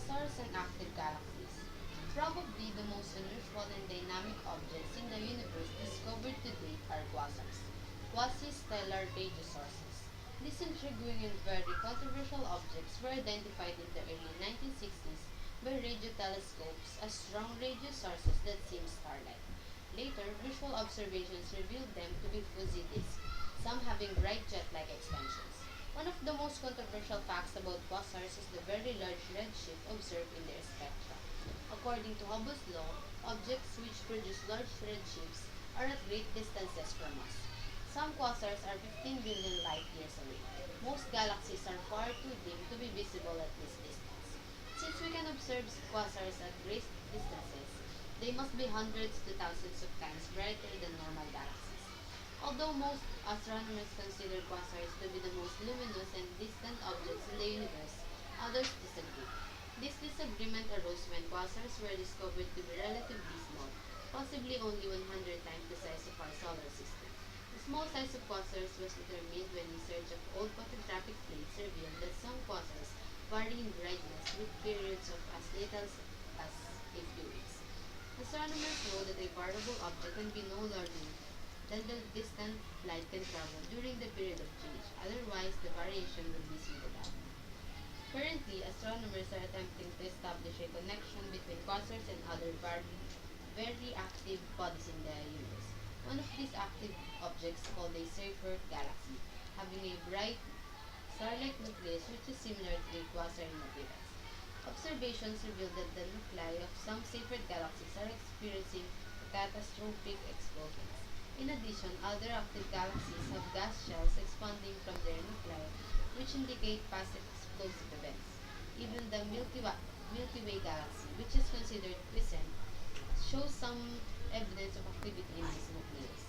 Quasars and active galaxies. Probably the most unusual and dynamic objects in the universe discovered to date are quasars, quasi-stellar radio sources. These intriguing and very controversial objects were identified in the early 1960s by radio telescopes as strong radio sources that seem star-like. Later, visual observations revealed them to be fuzzy disks, some having bright jet-like expansions. One of the most controversial facts about quasars is the very large redshift observed in their spectra. According to Hubble's law, objects which produce large redshifts are at great distances from us. Some quasars are 15 billion light years away. Most galaxies are far too dim to be visible at this distance. Since we can observe quasars at great distances, they must be hundreds to thousands of times brighter than normal galaxies. Although most astronomers consider quasars to be the most luminous and distant objects in the universe, others disagree. This disagreement arose when quasars were discovered to be relatively small, possibly only 100 times the size of our solar system. The small size of quasars was determined when research of old photographic plates revealed that some quasars vary in brightness with periods of as little as a few weeks. Astronomers know that a variable object can be no larger than the distance light can travel during the period of change, otherwise the variation would be smoothed out. Currently, astronomers are attempting to establish a connection between quasars and other very active bodies in the universe. One of these active objects, called a Seyfert galaxy, having a bright star-like nucleus which is similar to a quasar in appearance. Observations reveal that the nuclei of some Seyfert galaxies are experiencing catastrophic explosions. In addition, other active galaxies have gas shells expanding from their nuclei, which indicate past explosive events. Even the Milky Way galaxy, which is considered quiescent, shows some evidence of activity in this nucleus.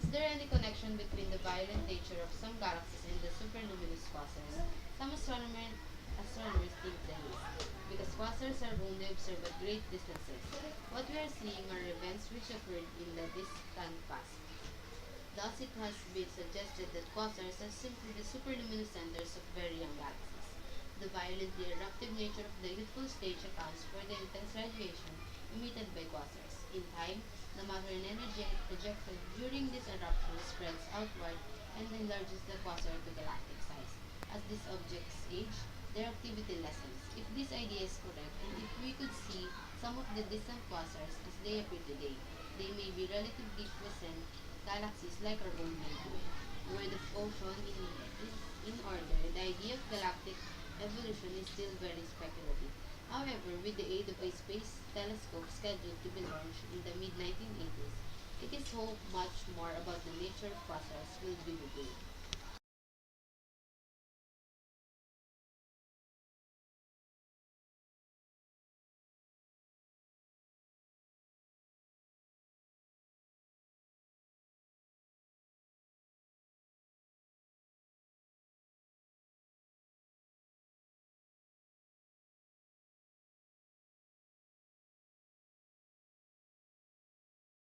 Is there any connection between the violent nature of some galaxies and the superluminous quasars? Some astronomers think there is, because quasars are only observed at great distances. What we are seeing are events which occurred in the distant past. Thus, it has been suggested that quasars are simply the superluminous centers of very young galaxies. The violently eruptive nature of the youthful stage accounts for the intense radiation emitted by quasars. In time, the matter and energy ejected during this eruption spreads outward and enlarges the quasar to galactic size. As these objects age, their activity lessens. If this idea is correct, and if we could see some of the distant quasars as they appear today, they may be relatively quiescent galaxies like our own Milky Way. Where the ocean is in order, the idea of galactic evolution is still very speculative. However, with the aid of a space telescope scheduled to be launched in the mid-1980s, it is hoped much more about the nature of quasars will be revealed.